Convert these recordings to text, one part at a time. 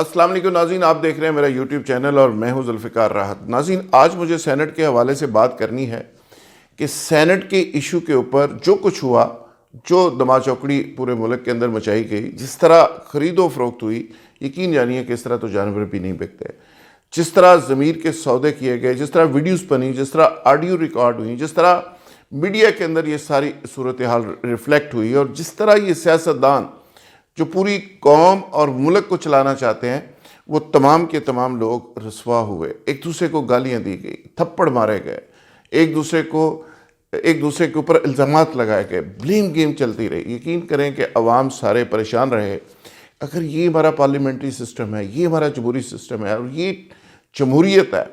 السلام علیکم ناظرین، آپ دیکھ رہے ہیں میرا یوٹیوب چینل اور میں ہوں ذوالفقار راحت۔ ناظرین، آج مجھے سینٹ کے حوالے سے بات کرنی ہے کہ سینٹ کے ایشو کے اوپر جو کچھ ہوا، جو دما چوکڑی پورے ملک کے اندر مچائی گئی، جس طرح خرید و فروخت ہوئی، یقین جانیے کہ اس طرح تو جانور بھی نہیں بکتے، جس طرح ضمیر کے سودے کیے گئے، جس طرح ویڈیوز بنی، جس طرح آڈیو ریکارڈ ہوئی، جس طرح میڈیا کے اندر یہ ساری صورتحال ریفلیکٹ ہوئی، اور جس طرح یہ سیاستدان جو پوری قوم اور ملک کو چلانا چاہتے ہیں، وہ تمام کے تمام لوگ رسوا ہوئے، ایک دوسرے کو گالیاں دی گئی، تھپڑ مارے گئے، ایک دوسرے کے اوپر الزامات لگائے گئے، بلیم گیم چلتی رہی۔ یقین کریں کہ عوام سارے پریشان رہے۔ اگر یہ ہمارا پارلیمنٹری سسٹم ہے، یہ ہمارا جمہوری سسٹم ہے اور یہ جمہوریت ہے،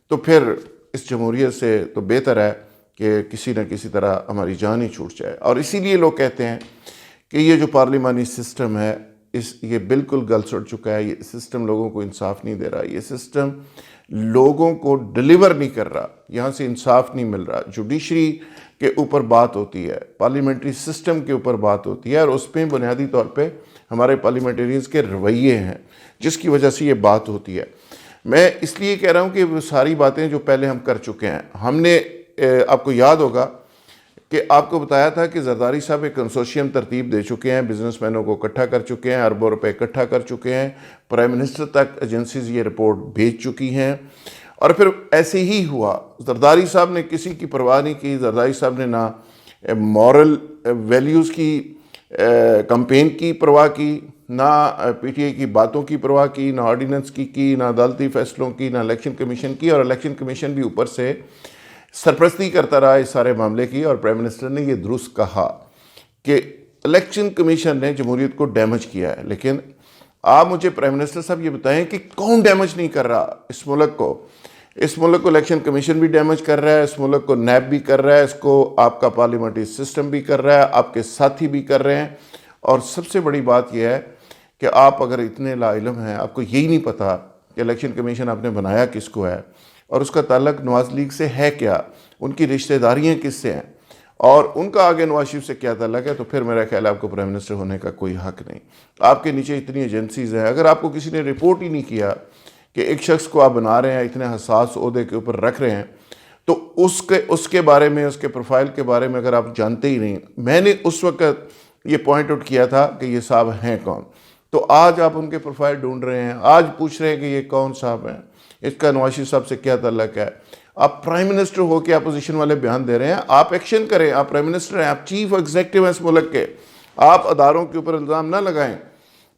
تو پھر اس جمہوریت سے تو بہتر ہے کہ کسی نہ کسی طرح ہماری جان ہی چھوٹ جائے۔ اور اسی لیے لوگ کہتے ہیں کہ یہ جو پارلیمانی سسٹم ہے، یہ بالکل گل سڑ چکا ہے، یہ سسٹم لوگوں کو انصاف نہیں دے رہا، یہ سسٹم لوگوں کو ڈیلیور نہیں کر رہا، یہاں سے انصاف نہیں مل رہا۔ جوڈیشری کے اوپر بات ہوتی ہے، پارلیمنٹری سسٹم کے اوپر بات ہوتی ہے، اور اس پہ بنیادی طور پہ ہمارے پارلیمنٹیرینز کے رویے ہیں جس کی وجہ سے یہ بات ہوتی ہے۔ میں اس لیے کہہ رہا ہوں کہ وہ ساری باتیں جو پہلے ہم کر چکے ہیں، ہم نے آپ کو یاد ہوگا کہ آپ کو بتایا تھا کہ زرداری صاحب ایک کنسورشیم ترتیب دے چکے ہیں، بزنس مینوں کو اکٹھا کر چکے ہیں، اربوں روپے اکٹھا کر چکے ہیں، پرائم منسٹر تک ایجنسیز یہ رپورٹ بھیج چکی ہیں۔ اور پھر ایسے ہی ہوا، زرداری صاحب نے کسی کی پرواہ نہیں کی، زرداری صاحب نے نہ مورل ویلیوز کی کمپین کی پرواہ کی، نہ پی ٹی آئی کی باتوں کی پرواہ کی، نہ آرڈیننس کی، نہ عدالتی فیصلوں کی، نہ الیکشن کمیشن کی، اور الیکشن کمیشن بھی اوپر سے سرپرستی کرتا رہا اس سارے معاملے کی۔ اور پرائم منسٹر نے یہ درست کہا کہ الیکشن کمیشن نے جمہوریت کو ڈیمیج کیا ہے، لیکن آپ مجھے پرائم منسٹر صاحب یہ بتائیں کہ کون ڈیمیج نہیں کر رہا اس ملک کو؟ اس ملک کو الیکشن کمیشن بھی ڈیمیج کر رہا ہے، اس ملک کو نیب بھی کر رہا ہے، اس کو آپ کا پارلیمنٹری سسٹم بھی کر رہا ہے، آپ کے ساتھی بھی کر رہے ہیں۔ اور سب سے بڑی بات یہ ہے کہ آپ اگر اتنے لا علم ہیں، آپ کو یہی نہیں پتا کہ الیکشن کمیشن آپ نے بنایا کس کو ہے، اور اس کا تعلق نواز لیگ سے ہے کیا، ان کی رشتہ داریاں کس سے ہیں، اور ان کا آگے نواز شریف سے کیا تعلق ہے، تو پھر میرا خیال ہے آپ کو پرائم منسٹر ہونے کا کوئی حق نہیں۔ آپ کے نیچے اتنی ایجنسیز ہیں، اگر آپ کو کسی نے رپورٹ ہی نہیں کیا کہ ایک شخص کو آپ بنا رہے ہیں، اتنے حساس عہدے کے اوپر رکھ رہے ہیں، تو اس کے بارے میں، اس کے پروفائل کے بارے میں اگر آپ جانتے ہی نہیں۔ میں نے اس وقت یہ پوائنٹ آؤٹ کیا تھا کہ یہ صاحب ہیں کون، تو آج آپ ان کے پروفائل ڈھونڈ رہے ہیں، آج پوچھ رہے ہیں کہ یہ کون صاحب ہیں، اس کا نواز شریف صاحب سے کیا تعلق ہے۔ آپ پرائم منسٹر ہو کے اپوزیشن والے بیان دے رہے ہیں، آپ ایکشن کریں، آپ پرائم منسٹر ہیں، آپ چیف ایگزیکٹو ہیں اس ملک کے، آپ اداروں کے اوپر الزام نہ لگائیں۔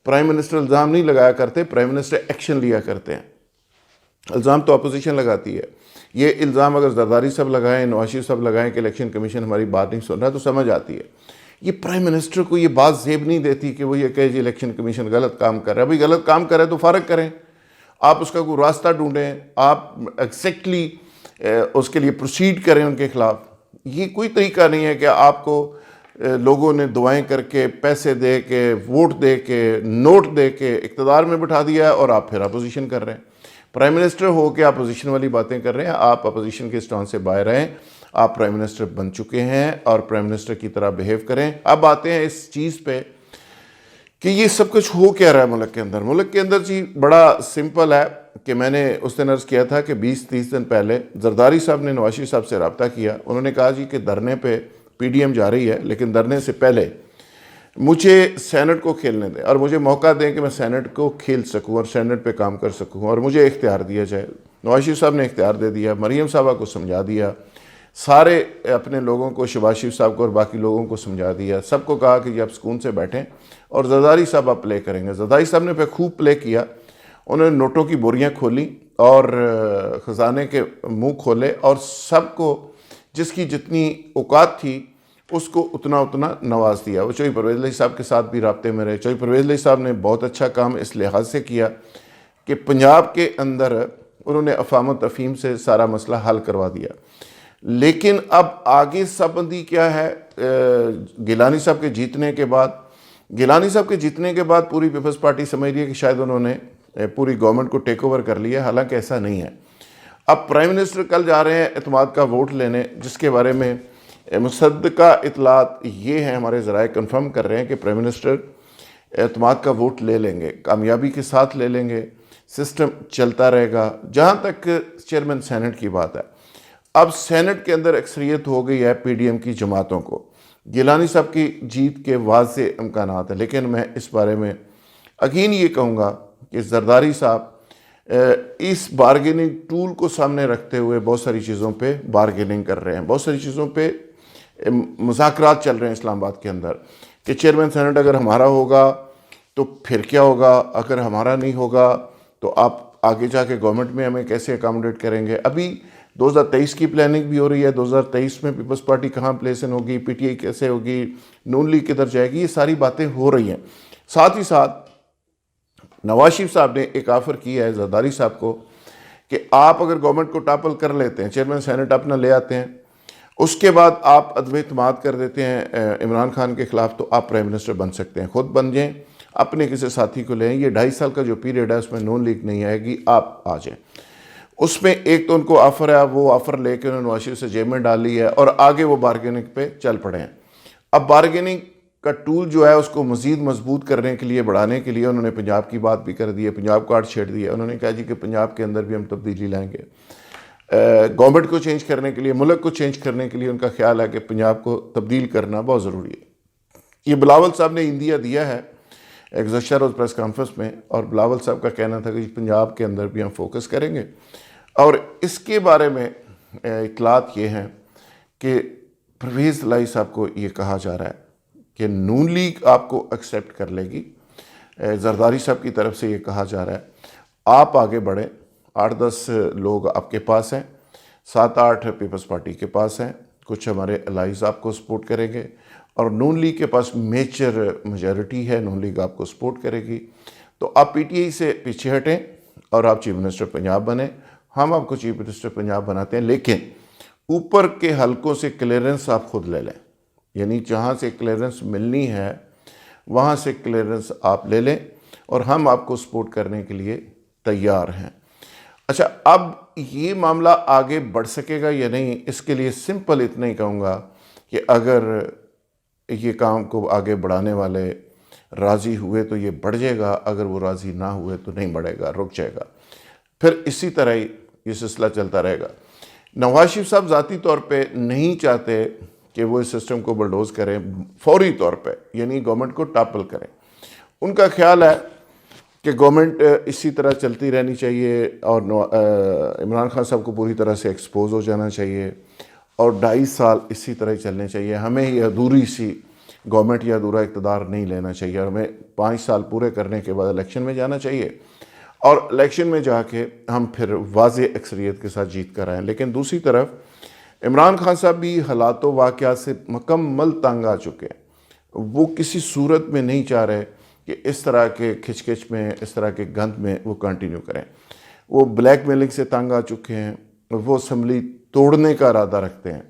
پرائم منسٹر الزام نہیں لگایا کرتے، پرائم منسٹر ایکشن لیا کرتے ہیں۔ الزام تو اپوزیشن لگاتی ہے۔ یہ الزام اگر زرداری صاحب لگائیں، نواز شریف صاحب لگائیں کہ الیکشن کمیشن ہماری بات نہیں سن رہا، تو سمجھ آتی ہے۔ یہ پرائم منسٹر کو یہ بات زیب نہیں دیتی کہ وہ یہ کہے جی الیکشن کمیشن غلط کام کر رہا ہے۔ بھئی غلط کام کر رہا ہے تو فارغ کریں، آپ اس کا کوئی راستہ ڈھونڈیں، آپ ایگزیکٹلی اس کے لیے پروسیڈ کریں ان کے خلاف۔ یہ کوئی طریقہ نہیں ہے کہ آپ کو لوگوں نے دعائیں کر کے، پیسے دے کے، ووٹ دے کے، نوٹ دے کے اقتدار میں بٹھا دیا ہے، اور آپ پھر اپوزیشن کر رہے ہیں۔ پرائم منسٹر ہو کے اپوزیشن والی باتیں کر رہے ہیں، آپ اپوزیشن کے اسٹانس سے باہر رہیں، آپ پرائم منسٹر بن چکے ہیں اور پرائم منسٹر کی طرح بیہیو کریں۔ اب آتے ہیں اس چیز پہ کہ یہ سب کچھ ہو کیا رہا ہے ملک کے اندر۔ ملک کے اندر جی بڑا سمپل ہے کہ میں نے اس دن عرض کیا تھا کہ 20-30 دن پہلے زرداری صاحب نے نواز شریف صاحب سے رابطہ کیا، انہوں نے کہا جی کہ دھرنے پہ پی ڈی ایم جا رہی ہے، لیکن دھرنے سے پہلے مجھے سینٹ کو کھیلنے دیں اور مجھے موقع دیں کہ میں سینٹ کو کھیل سکوں اور سینٹ پہ کام کر سکوں، اور مجھے اختیار دیا جائے۔ نواز شریف صاحب نے اختیار دے دیا، مریم صاحبہ کو سمجھا دیا، سارے اپنے لوگوں کو، شہباز شریف صاحب کو اور باقی لوگوں کو سمجھا دیا، سب کو کہا کہ یہ آپ سکون سے بیٹھیں اور زرداری صاحب آپ پلے کریں گے۔ زرداری صاحب نے پہ خوب پلے کیا، انہوں نے نوٹوں کی بوریاں کھولی اور خزانے کے منہ کھولے، اور سب کو جس کی جتنی اوقات تھی اس کو اتنا نواز دیا۔ وہ چوہی پرویز الہی صاحب کے ساتھ بھی رابطے میں رہے۔ چوہی پرویز الہی صاحب نے بہت اچھا کام اس لحاظ سے کیا کہ پنجاب کے اندر انہوں نے افہام و تفہیم سے سارا مسئلہ حل کروا دیا۔ لیکن اب آگے سبندی کیا ہے؟ گیلانی صاحب کے جیتنے کے بعد پوری پیپلز پارٹی سمجھ رہی ہے کہ شاید انہوں نے پوری گورنمنٹ کو ٹیک اوور کر لیا، حالانکہ ایسا نہیں ہے۔ اب پرائم منسٹر کل جا رہے ہیں اعتماد کا ووٹ لینے، جس کے بارے میں مصدقہ اطلاعات یہ ہیں، ہمارے ذرائع کنفرم کر رہے ہیں کہ پرائم منسٹر اعتماد کا ووٹ لے لیں گے، کامیابی کے ساتھ لے لیں گے، سسٹم چلتا رہے گا۔ جہاں تک چیئرمین سینٹ کی بات ہے، اب سینٹ کے اندر اکثریت ہو گئی ہے پی ڈی ایم کی جماعتوں کو، گیلانی صاحب کی جیت کے واضح امکانات ہیں، لیکن میں اس بارے میں یقین یہ کہوں گا کہ زرداری صاحب اس بارگیننگ ٹول کو سامنے رکھتے ہوئے بہت ساری چیزوں پہ بارگیننگ کر رہے ہیں، بہت ساری چیزوں پہ مذاکرات چل رہے ہیں اسلام آباد کے اندر کہ چیئرمین سینٹ اگر ہمارا ہوگا تو پھر کیا ہوگا، اگر ہمارا نہیں ہوگا تو آپ آگے جا کے گورنمنٹ میں ہمیں کیسے اکاموڈیٹ کریں گے۔ ابھی 2023 کی پلاننگ بھی ہو رہی ہے، 2023 میں پیپلز پارٹی کہاں پلیسن ہوگی، پی ٹی آئی کیسے ہوگی، نون لیگ کدھر جائے گی، یہ ساری باتیں ہو رہی ہیں۔ ساتھ ہی ساتھ نواز شریف صاحب نے ایک آفر کیا ہے زرداری صاحب کو کہ آپ اگر گورنمنٹ کو ٹاپل کر لیتے ہیں، چیئرمین سینٹ اپنا لے آتے ہیں، اس کے بعد آپ عدم اعتماد کر دیتے ہیں عمران خان کے خلاف، تو آپ پرائم منسٹر بن سکتے ہیں، خود بن جائیں، اپنے کسی ساتھی کو لیں، یہ 2.5 سال کا جو پیریڈ ہے اس میں نون لیگ نہیں آئے گی، آپ آ جائیں۔ اس میں ایک تو ان کو آفر ہے، وہ آفر لے کے انہوں نے نواز شریف سے جیب میں ڈال لی ہے، اور آگے وہ بارگیننگ پہ چل پڑے ہیں۔ اب بارگیننگ کا ٹول جو ہے اس کو مزید مضبوط کرنے کے لیے، بڑھانے کے لیے انہوں نے پنجاب کی بات بھی کر دی ہے، پنجاب کارڈ چھیڑ دی ہے، انہوں نے کہا جی کہ پنجاب کے اندر بھی ہم تبدیلی لائیں گے۔ گورنمنٹ کو چینج کرنے کے لیے، ملک کو چینج کرنے کے لیے ان کا خیال ہے کہ پنجاب کو تبدیل کرنا بہت ضروری ہے۔ یہ بلاول صاحب نے عندیہ دیا ہے گزشتہ روز پریس کانفرنس میں، اور بلاول صاحب کا کہنا تھا کہ پنجاب کے اندر بھی ہم فوکس کریں گے، اور اس کے بارے میں اطلاعات یہ ہیں کہ پرویز الہی صاحب کو یہ کہا جا رہا ہے کہ نون لیگ آپ کو ایکسیپٹ کر لے گی۔ زرداری صاحب کی طرف سے یہ کہا جا رہا ہے آپ آگے بڑھیں، 8-10 لوگ آپ کے پاس ہیں، 7-8 پیپلز پارٹی کے پاس ہیں، کچھ ہمارے الائز آپ کو سپورٹ کریں گے، اور نون لیگ کے پاس میجر میجارٹی ہے، نون لیگ آپ کو سپورٹ کرے گی، تو آپ پی ٹی آئی سے پیچھے ہٹیں اور آپ چیف منسٹر پنجاب بنیں، ہم آپ کو چیف منسٹر پنجاب بناتے ہیں، لیکن اوپر کے حلقوں سے کلیئرنس آپ خود لے لیں، یعنی جہاں سے کلیئرنس ملنی ہے وہاں سے کلیئرنس آپ لے لیں، اور ہم آپ کو سپورٹ کرنے کے لیے تیار ہیں۔ اچھا، اب یہ معاملہ آگے بڑھ سکے گا یا نہیں، اس کے لیے سمپل اتنا ہی کہوں گا کہ اگر یہ کام کو آگے بڑھانے والے راضی ہوئے تو یہ بڑھ جائے گا، اگر وہ راضی نہ ہوئے تو نہیں بڑھے گا، رک جائے گا، پھر اسی طرح ہی یہ سلسلہ چلتا رہے گا۔ نواز شریف صاحب ذاتی طور پہ نہیں چاہتے کہ وہ اس سسٹم کو بلڈوز کریں فوری طور پہ، یعنی گورنمنٹ کو ٹاپل کریں۔ ان کا خیال ہے کہ گورنمنٹ اسی طرح چلتی رہنی چاہیے، اور عمران خان صاحب کو پوری طرح سے ایکسپوز ہو جانا چاہیے، اور 2.5 سال اسی طرح ہی چلنے چاہیے۔ ہمیں یہ ادھوری سی گورنمنٹ یا ادھورا اقتدار نہیں لینا چاہیے، اور ہمیں 5 سال پورے کرنے کے بعد الیکشن میں جانا چاہیے، اور الیکشن میں جا کے ہم پھر واضح اکثریت کے ساتھ جیت کر آئیں۔ لیکن دوسری طرف عمران خان صاحب بھی حالات و واقعات سے مکمل تنگ آ چکے ہیں، وہ کسی صورت میں نہیں چاہ رہے کہ اس طرح کے کھچ کچ میں، اس طرح کے گند میں وہ کنٹینیو کریں۔ وہ بلیک میلنگ سے تنگ آ چکے ہیں، وہ اسمبلی توڑنے کا ارادہ رکھتے ہیں،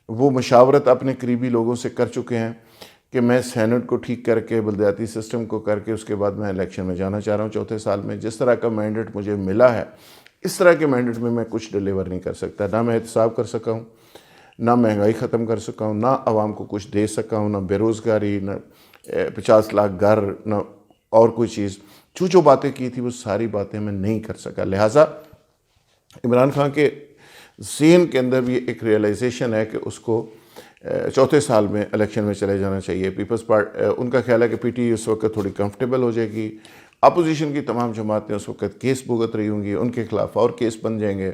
وہ مشاورت اپنے قریبی لوگوں سے کر چکے ہیں کہ میں سینٹ کو ٹھیک کر کے، بلدیاتی سسٹم کو کر کے، اس کے بعد میں الیکشن میں جانا چاہ رہا ہوں 4تھے سال میں۔ جس طرح کا مینڈیٹ مجھے ملا ہے، اس طرح کے مینڈیٹ میں کچھ ڈیلیور نہیں کر سکتا، نہ میں احتساب کر سکا ہوں، نہ مہنگائی ختم کر سکا ہوں، نہ عوام کو کچھ دے سکا ہوں، نہ بے روزگاری، نہ 50 لاکھ گھر، نہ اور کوئی چیز۔ جو باتیں کی تھی وہ ساری باتیں میں نہیں کر سکا، لہٰذا عمران خان کے ذہن کے اندر بھی ایک ریئلائزیشن ہے کہ اس کو 4تھے سال میں الیکشن میں چلے جانا چاہیے۔ پیپلز پارٹی، ان کا خیال ہے کہ پی ٹی آئی اس وقت تھوڑی کمفرٹیبل ہو جائے گی، اپوزیشن کی تمام جماعتیں اس وقت کیس بھگت رہی ہوں گی، ان کے خلاف اور کیس بن جائیں گے،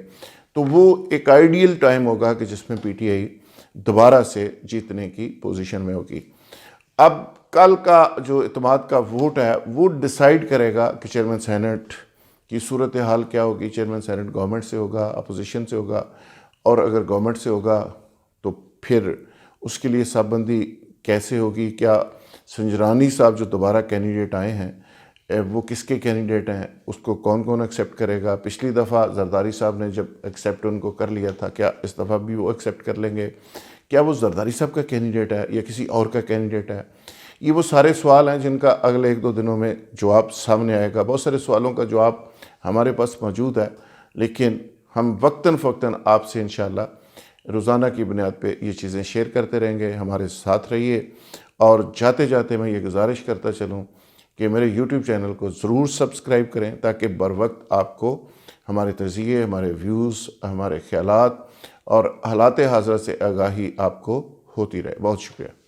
تو وہ ایک آئیڈیل ٹائم ہوگا کہ جس میں پی ٹی آئی دوبارہ سے جیتنے کی پوزیشن میں ہوگی۔ اب کل کا جو اعتماد کا ووٹ ہے وہ ڈیسائیڈ کرے گا کہ چیئرمین سینٹ کی صورتحال کیا ہوگی۔ چیئرمین سینٹ گورنمنٹ سے ہوگا، اپوزیشن سے ہوگا، اور اگر گورنمنٹ سے ہوگا تو پھر اس کے لیے صاحب بندی کیسے ہوگی، کیا سنجرانی صاحب جو دوبارہ کینڈیڈیٹ آئے ہیں وہ کس کے کینڈیڈیٹ ہیں، اس کو کون کون ایکسیپٹ کرے گا۔ پچھلی دفعہ زرداری صاحب نے جب ایکسیپٹ ان کو کر لیا تھا، کیا اس دفعہ بھی وہ ایکسیپٹ کر لیں گے؟ کیا وہ زرداری صاحب کا کینڈیڈیٹ ہے یا کسی اور کا کینڈیڈیٹ ہے؟ یہ وہ سارے سوال ہیں جن کا اگلے 1-2 دنوں میں جواب سامنے آئے گا۔ بہت سارے سوالوں کا جواب ہمارے پاس موجود ہے، لیکن ہم وقتاً فوقتاً آپ سے انشاءاللہ روزانہ کی بنیاد پہ یہ چیزیں شیئر کرتے رہیں گے۔ ہمارے ساتھ رہیے، اور جاتے جاتے میں یہ گزارش کرتا چلوں کہ میرے یوٹیوب چینل کو ضرور سبسکرائب کریں تاکہ بر وقت آپ کو ہمارے تجزیے، ہمارے ویوز، ہمارے خیالات اور حالات حاضرہ سے آگاہی آپ کو ہوتی رہے۔ بہت شکریہ۔